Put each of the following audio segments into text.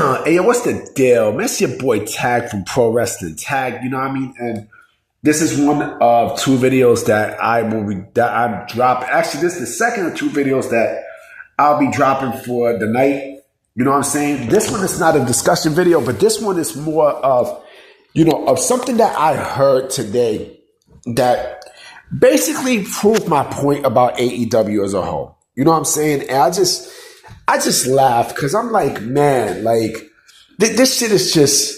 Hey, yo, what's the deal? Man, it's your boy Tag from Pro Wrestling Tag, you know what I mean? And this is one of two videos that I drop. Actually, this is the second of two videos that I'll be dropping for the night. You know what I'm saying? This one is not a discussion video, but this one is more of, of something that I heard today that basically proved my point about AEW as a whole. You know what I'm saying? And I just laughed because I'm like, man, like this shit is just,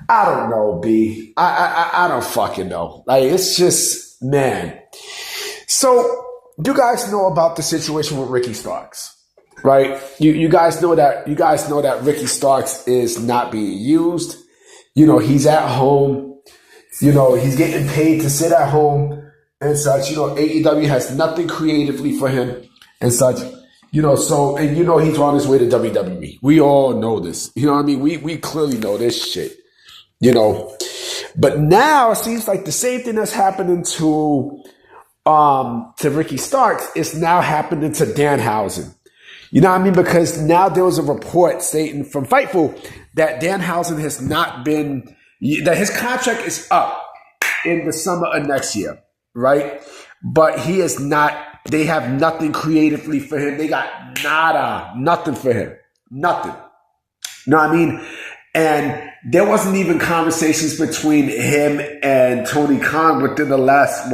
I don't know, B. I don't fucking know. Like, it's just, man. So you guys know about the situation with Ricky Starks, right? You guys know that Ricky Starks is not being used. He's at home. He's getting paid to sit at home and such. AEW has nothing creatively for him and such. He's on his way to WWE. We all know this. You know what I mean? We clearly know this shit. But now it seems like the same thing that's happening to Ricky Starks is now happening to Danhausen. You know what I mean? Because now there was a report stating from Fightful that Danhausen has not been, that his contract is up in the summer of next year, right? But he is not, they have nothing creatively for him. They got nothing for him. Nothing. You know what I mean? And there wasn't even conversations between him and Tony Khan within the last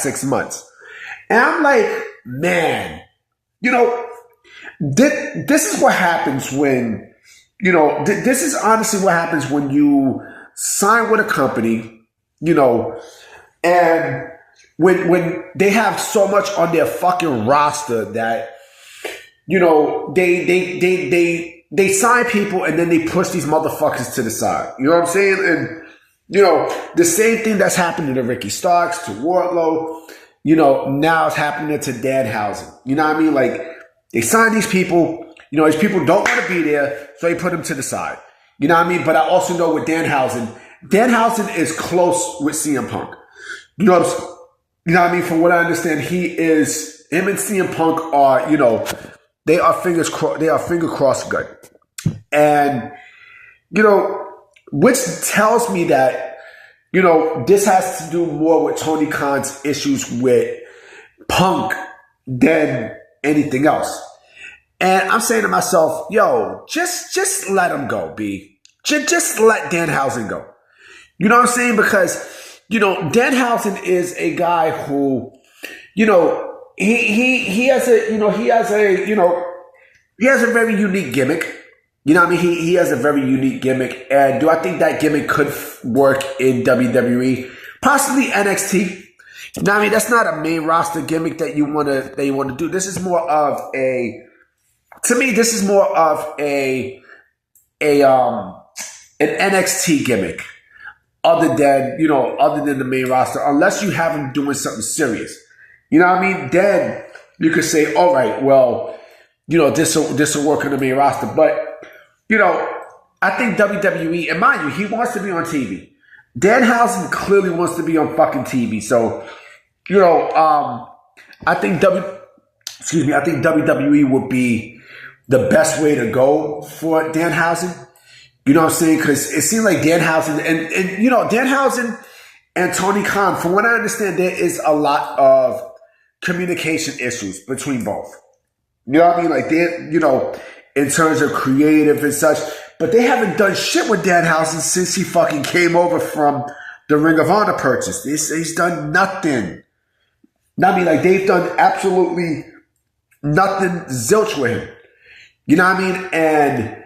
6 months. And I'm like, man, this is what happens when, this is honestly what happens when you sign with a company, and when they have so much on their fucking roster that, they sign people and then they push these motherfuckers to the side. You know what I'm saying? And, the same thing that's happening to Ricky Starks, to Wardlow, now it's happening to Danhausen. You know what I mean? Like, they sign these people, these people don't want to be there, so they put them to the side. You know what I mean? But I also know with Danhausen is close with CM Punk. You know what I mean? From what I understand, him and CM Punk are, they are finger crossed good. And, which tells me that, this has to do more with Tony Khan's issues with Punk than anything else. And I'm saying to myself, yo, just let him go, B. Just let Danhausen go. You know what I'm saying? Because, Danhausen is a guy who, he has a very unique gimmick. You know what I mean? He has a very unique gimmick. And do I think that gimmick could work in WWE? Possibly NXT. You know what I mean? That's not a main roster gimmick that you want to do. This is more of an NXT gimmick. Other than the main roster, unless you have him doing something serious. You know what I mean? Then you could say, all right, well, this will work on the main roster. But, I think WWE, and mind you, he wants to be on TV. Danhausen clearly wants to be on fucking TV. So, I think WWE would be the best way to go for Danhausen. You know what I'm saying? Because it seems like Danhausen and Danhausen and Tony Khan, from what I understand, there is a lot of communication issues between both. You know what I mean? Like, in terms of creative and such. But they haven't done shit with Danhausen since he fucking came over from the Ring of Honor purchase. He's done nothing. I mean, like, they've done absolutely nothing zilch with him. You know what I mean? And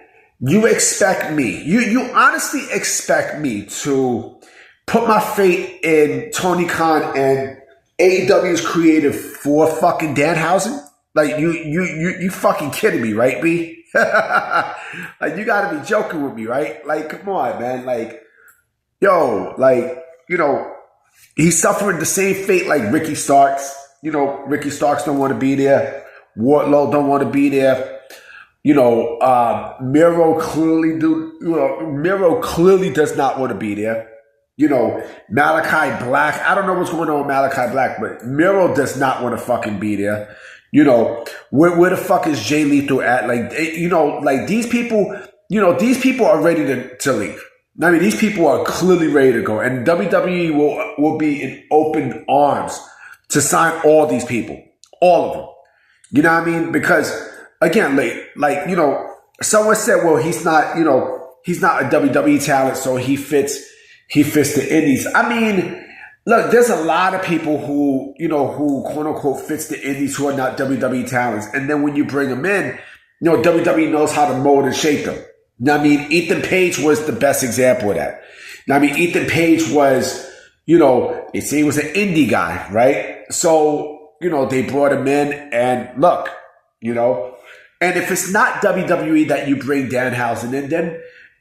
you expect me, you honestly expect me to put my faith in Tony Khan and AEW's creative for fucking Danhausen? Like, you fucking kidding me, right, B? Like, you gotta be joking with me, right? Like, come on, man. Like, yo, like, he's suffering the same fate like Ricky Starks. Ricky Starks don't want to be there. Wardlow don't want to be there. Miro clearly does not want to be there. Malachi Black. I don't know what's going on with Malachi Black, but Miro does not want to fucking be there. You know, where the fuck is Jay Lethal at? Like, you know, like these people, you know, these people are ready to leave. I mean, these people are clearly ready to go, and WWE will be in open arms to sign all these people, all of them. You know what I mean? Because again, like you know, someone said, well, he's not, you know, he's not a WWE talent, so he fits the indies. I mean, look, there's a lot of people who, you know, who quote unquote fits the indies who are not WWE talents, and then when you bring them in, you know, WWE knows how to mold and shape them. You know what I mean? Ethan Page was the best example of that. You know what I mean? Ethan Page was, you know, they say he was an indie guy, right? So, you know, they brought him in, and look, you know, and if it's not WWE that you bring Danhausen in, then,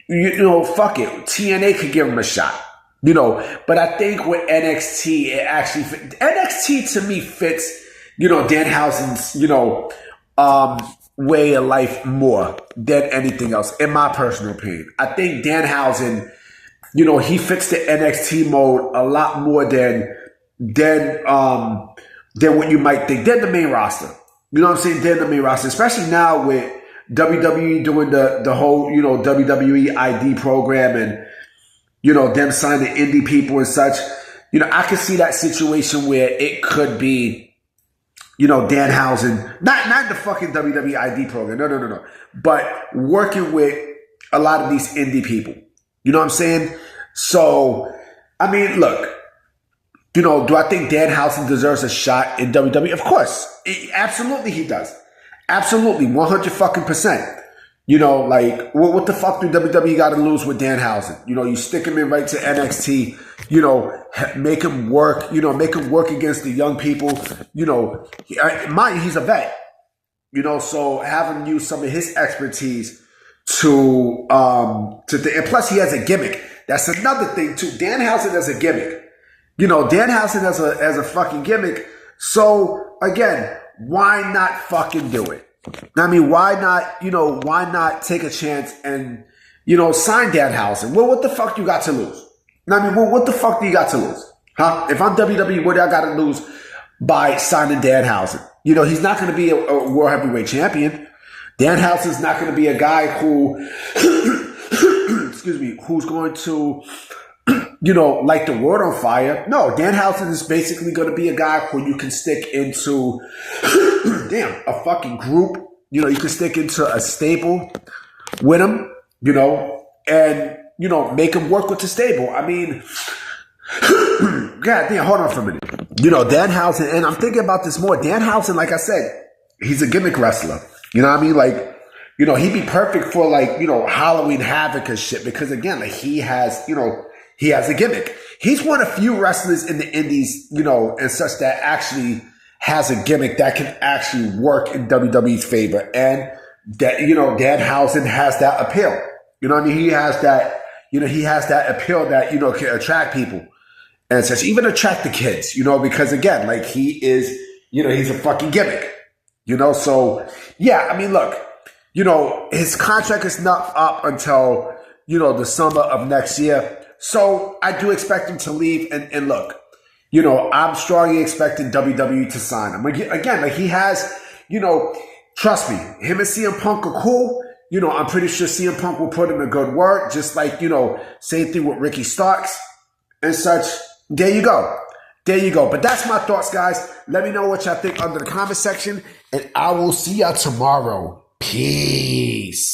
you know, fuck it. TNA could give him a shot, you know. But I think with NXT, it actually NXT to me fits, you know, Danhausen's, you know, way of life more than anything else, in my personal opinion. I think Danhausen, you know, he fits the NXT mode a lot more than what you might think. Than the main roster. You know what I'm saying? Than the main roster, especially now with WWE doing the whole, you know, WWE ID program, and, you know, them signing indie people and such. You know, I could see that situation where it could be, you know, Danhausen, not the fucking WWE ID program, no, but working with a lot of these indie people. You know what I'm saying? So, I mean, look, you know, do I think Danhausen deserves a shot in WWE? Of course. Absolutely he does. Absolutely. 100%. You know, like, what the fuck do WWE got to lose with Danhausen? You know, you stick him in right to NXT, you know, make him work, you know, make him work against the young people. You know, mind you, he's a vet, you know, so have him use some of his expertise and plus he has a gimmick. That's another thing too. Danhausen has a gimmick. You know, Danhausen has a fucking gimmick. So again, why not fucking do it? I mean, why not take a chance and, you know, sign Danhausen? Well, what the fuck you got to lose? I mean, what the fuck do you got to lose? Huh? If I'm WWE, what do I got to lose by signing Danhausen? You know, he's not going to be a world heavyweight champion. Danhausen's not going to be a guy who, excuse me, who's going to, you know, light the world on fire. No, Danhausen is basically going to be a guy who you can stick into, a fucking group. You know, you can stick into a stable with him, you know, and, you know, make him work with the stable. I mean, God damn, hold on for a minute. You know, Danhausen, and I'm thinking about this more. Danhausen, like I said, he's a gimmick wrestler. You know what I mean? Like, you know, he'd be perfect for, like, you know, Halloween Havoc and shit, because again, like, he has a gimmick. He's one of few wrestlers in the indies, you know, and such that actually has a gimmick that can actually work in WWE's favor. And that, you know, Danhausen has that appeal. You know what I mean? He has that appeal that, you know, can attract people and such, even attract the kids, you know, because again, like, he is, you know, he's a fucking gimmick, you know? So yeah, I mean, look, you know, his contract is not up until, you know, the summer of next year. So I do expect him to leave. And look, you know, I'm strongly expecting WWE to sign him. Again, like, he has, you know, trust me, him and CM Punk are cool. You know, I'm pretty sure CM Punk will put in a good word, just like, you know, same thing with Ricky Starks and such. There you go. But that's my thoughts, guys. Let me know what y'all think under the comment section, and I will see y'all tomorrow. Peace.